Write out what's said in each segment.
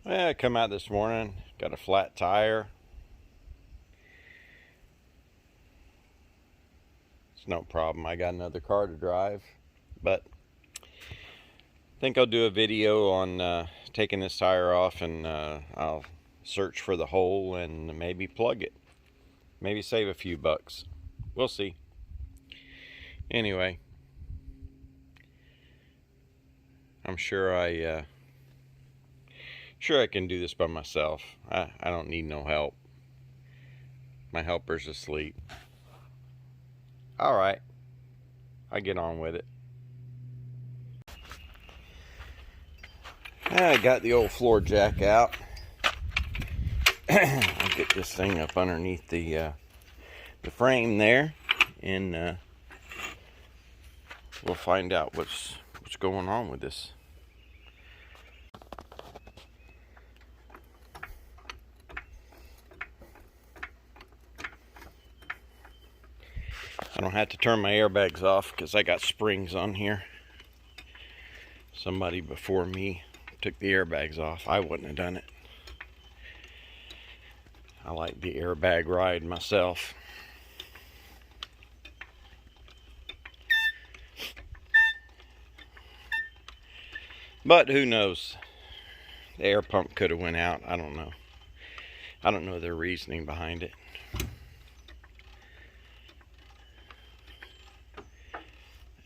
Well, I come out this morning, got a flat tire. It's no problem. I got another car to drive, but I think I'll do a video on taking this tire off, and I'll search for the hole and maybe plug it. Maybe save a few bucks. We'll see. Anyway, I'm sure I can do this by myself. I don't need no help. My helper's asleep. All right, I get on with it. I got the old floor jack out. I'll get this thing up underneath the frame there, and we'll find out what's going on with this. I don't have to turn my airbags off because I got springs on here. Somebody before me took the airbags off. I wouldn't have done it. I like the airbag ride myself. But who knows? The air pump could have went out. I don't know. I don't know their reasoning behind it.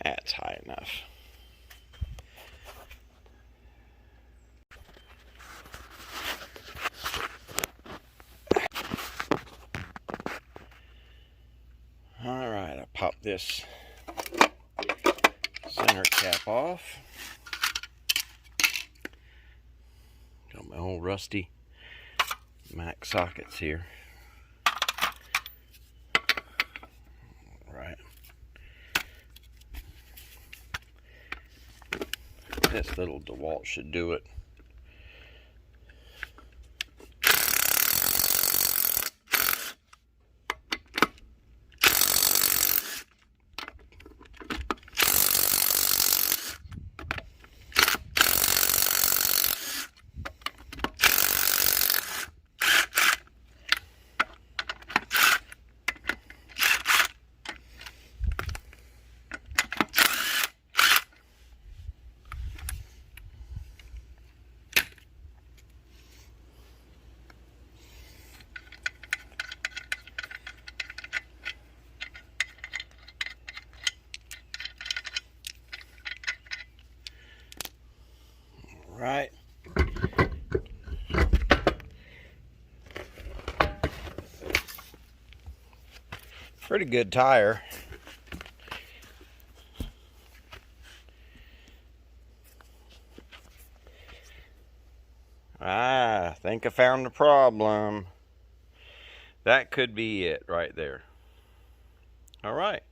That's high enough. All right, I pop this center cap off. Got my old rusty Mac sockets here. Right. This little DeWalt should do it. Right. Pretty good tire. I think I found the problem. That could be it right there. All right.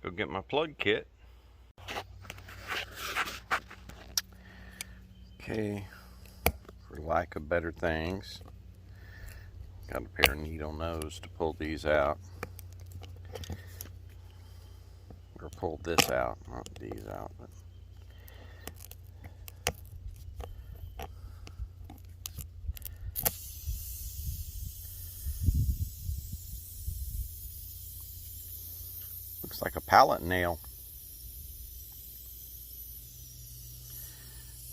Go get my plug kit. Okay. For lack of better things, got a pair of needle nose to pull these out. Or pull this out, not these out, but looks like a pallet nail.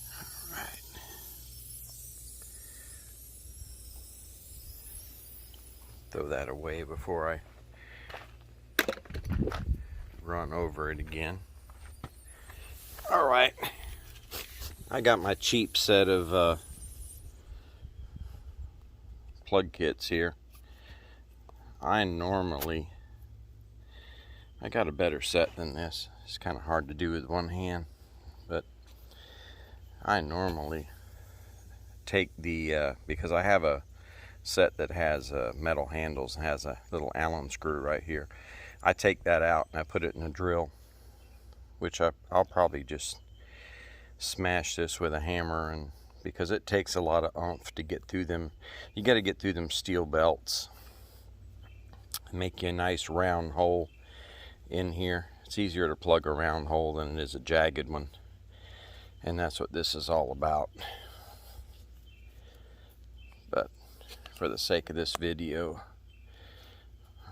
All right. Throw that away before I run over it again. All right. I got my cheap set of plug kits here. I got a better set than this. It's kind of hard to do with one hand, but I normally take the because I have a set that has metal handles and has a little Allen screw right here. I take that out and I put it in a drill, which I'll probably just smash this with a hammer, and because it takes a lot of oomph to get through them. You got to get through them steel belts. Make you a nice round hole in here. It's easier to plug a round hole than it is a jagged one, and that's what this is all about. for the sake of this video,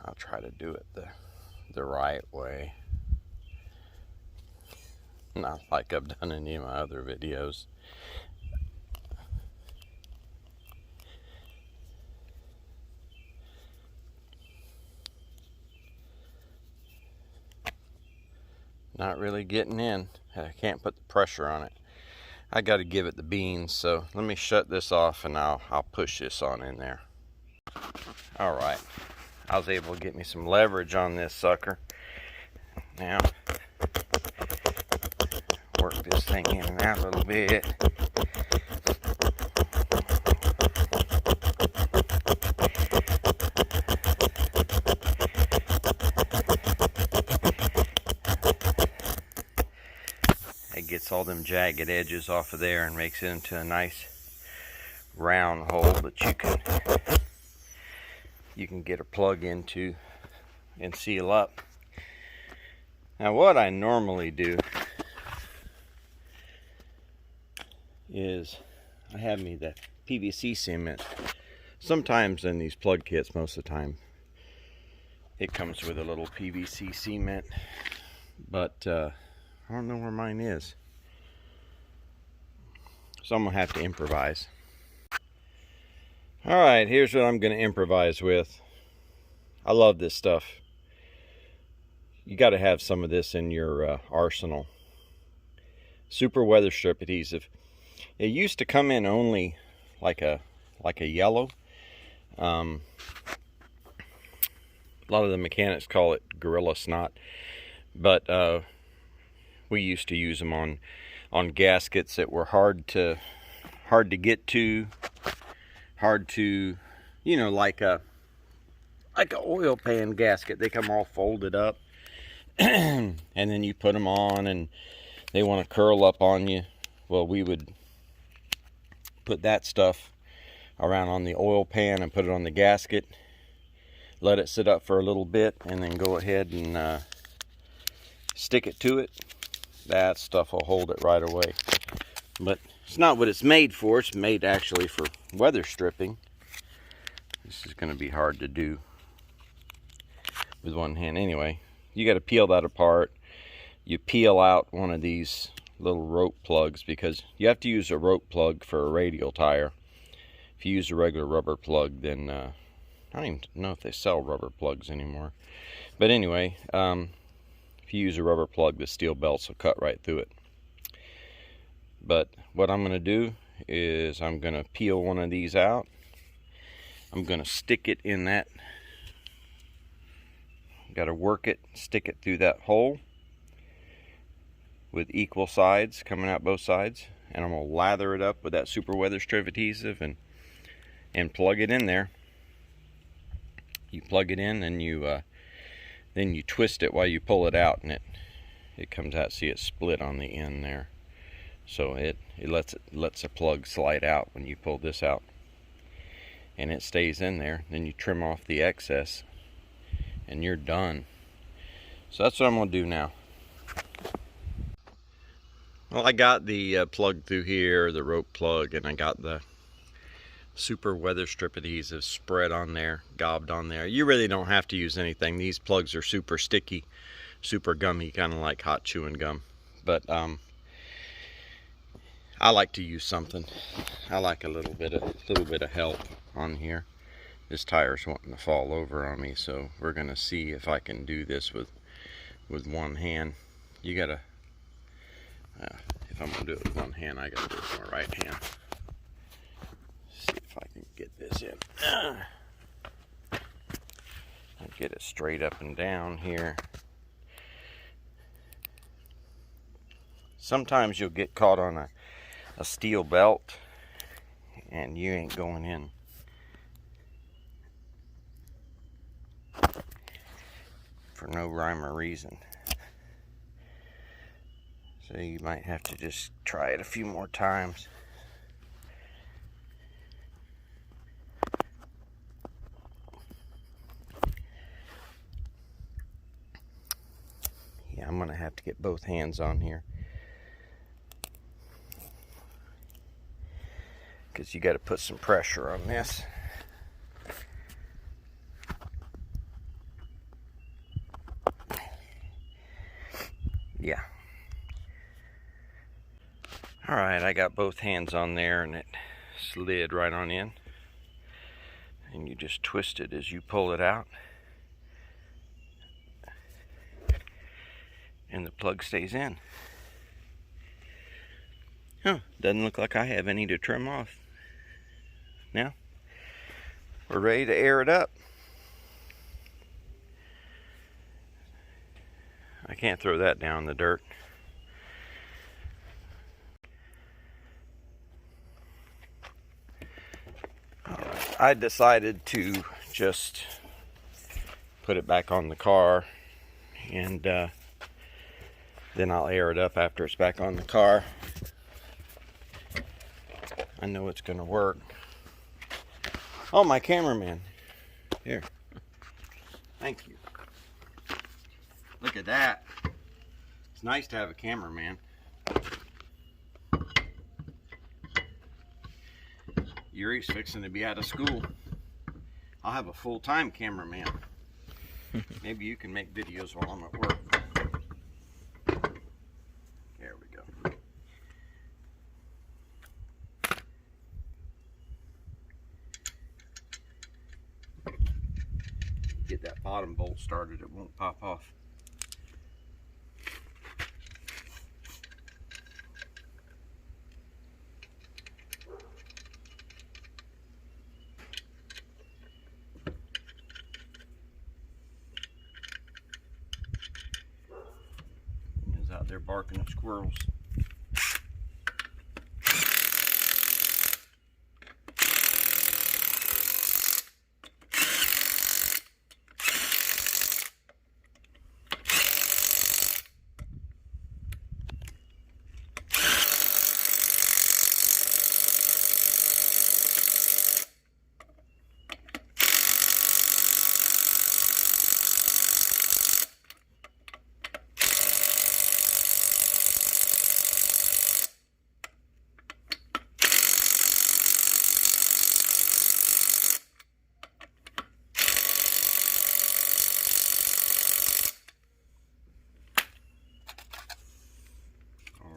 I'll try to do it the right way. Not like I've done any of my other videos. Not really getting in. I can't put the pressure on it. I got to give it the beans, so let me shut this off and I'll push this on in there. All right, I was able to get me some leverage on this sucker. Now, work this thing in and out a little bit. It gets all them jagged edges off of there and makes it into a nice round hole that you can get a plug into and seal up. Now what I normally do is I have me the PVC cement. Sometimes in these plug kits, most of the time, it comes with a little PVC cement, but I don't know where mine is. So I'm gonna have to improvise. All right, here's what I'm gonna improvise with. I love this stuff. You gotta have some of this in your arsenal. Super weather strip adhesive. It used to come in only like a yellow. A lot of the mechanics call it Gorilla Snot, but we used to use them on gaskets that were hard to get to, you know, like a oil pan gasket. They come all folded up, and then you put them on, and they want to curl up on you. Well, we would put that stuff around on the oil pan and put it on the gasket, let it sit up for a little bit, and then go ahead and stick it to it. That stuff will hold it right away. But it's not what it's made for. It's made actually for weather stripping. This is going to be hard to do with one hand. Anyway, you got to peel that apart. You peel out one of these little rope plugs, because you have to use a rope plug for a radial tire. If you use a regular rubber plug, then I don't even know if they sell rubber plugs anymore. But anyway, if you use a rubber plug, the steel belts will cut right through it. But what I'm going to do is I'm going to peel one of these out. I'm going to stick it in that. Got to work it, stick it through that hole with equal sides coming out both sides, and I'm going to lather it up with that super weather strip adhesive and plug it in there. You plug it in and then you twist it while you pull it out, and it comes out. See, it's split on the end there, so it lets a plug slide out when you pull this out, and it stays in there. Then you trim off the excess and you're done. So that's what I'm going to do now. Well, I got the plug through here, the rope plug, and I got the super weather strip adhesive spread on there, gobbed on there. You really don't have to use anything. These plugs are super sticky, super gummy, kind of like hot chewing gum. But I like to use something. I like a little bit of help on here. This tire's wanting to fall over on me, so we're gonna see if I can do this with one hand. You gotta. If I'm gonna do it with one hand, I gotta do it with my right hand. See if I can get this in. I'll get it straight up and down here. Sometimes you'll get caught on a steel belt and you ain't going in. For no rhyme or reason. So you might have to just try it a few more times. Yeah, I'm gonna have to get both hands on here, because you got to put some pressure on this. Yeah. Alright, I got both hands on there and it slid right on in. And you just twist it as you pull it out. And the plug stays in. Huh, doesn't look like I have any to trim off. Now, we're ready to air it up. I can't throw that down in the dirt. Alright, I decided to just put it back on the car and then I'll air it up after it's back on the car. I know it's gonna work. Oh, my cameraman. Here. Thank you. Look at that. It's nice to have a cameraman. Yuri's fixing to be out of school. I'll have a full-time cameraman. Maybe you can make videos while I'm at work. There we go. Get that bottom bolt started, it won't pop off. He's out there barking at squirrels.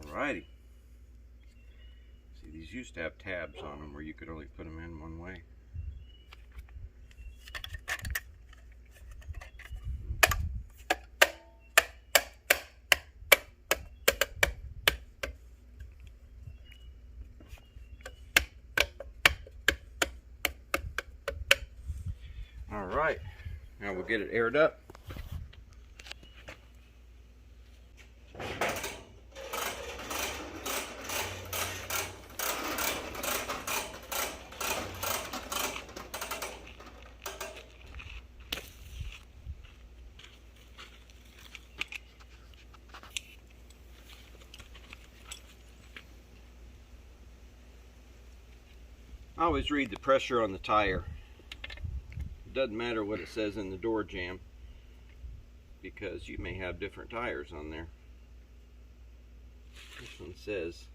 Alrighty. See, these used to have tabs on them where you could only put them in one way. Alright, now we'll get it aired up. I always read the pressure on the tire. It doesn't matter what it says in the door jamb because you may have different tires on there. This one says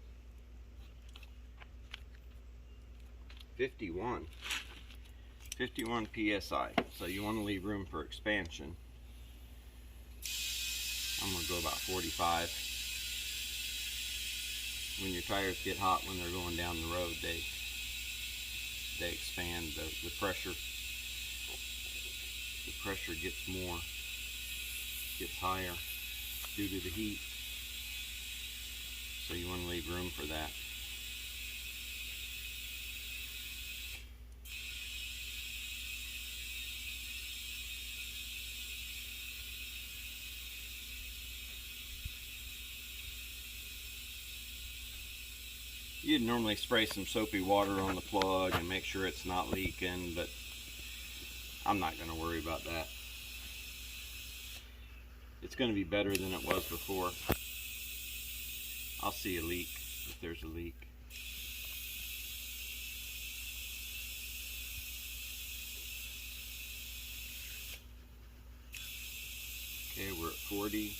51 psi, so you want to leave room for expansion. I'm going to go about 45. When your tires get hot when they're going down the road, they expand the pressure. The pressure gets higher due to the heat. So you want to leave room for that. You'd normally spray some soapy water on the plug and make sure it's not leaking, but I'm not going to worry about that. It's going to be better than it was before. I'll see a leak if there's a leak. Okay, we're at 40.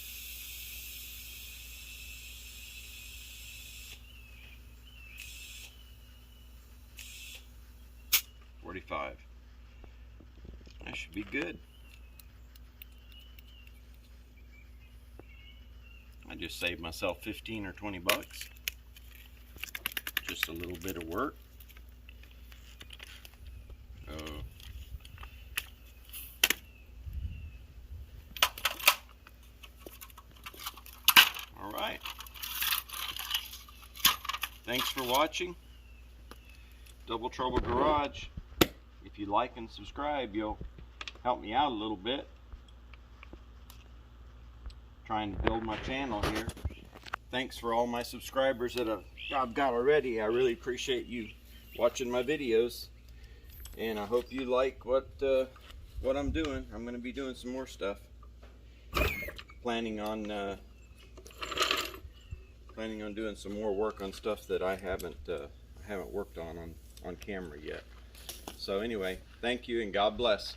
That should be good. I just saved myself 15 or 20 bucks. Just a little bit of work. All right. Thanks for watching Double Trouble Garage. If you like and subscribe, you'll help me out a little bit. Trying to build my channel here. Thanks for all my subscribers that I've got already. I really appreciate you watching my videos, and I hope you like what I'm doing. I'm going to be doing some more stuff. Planning on doing some more work on stuff that I haven't worked on camera yet. So anyway, thank you and God bless.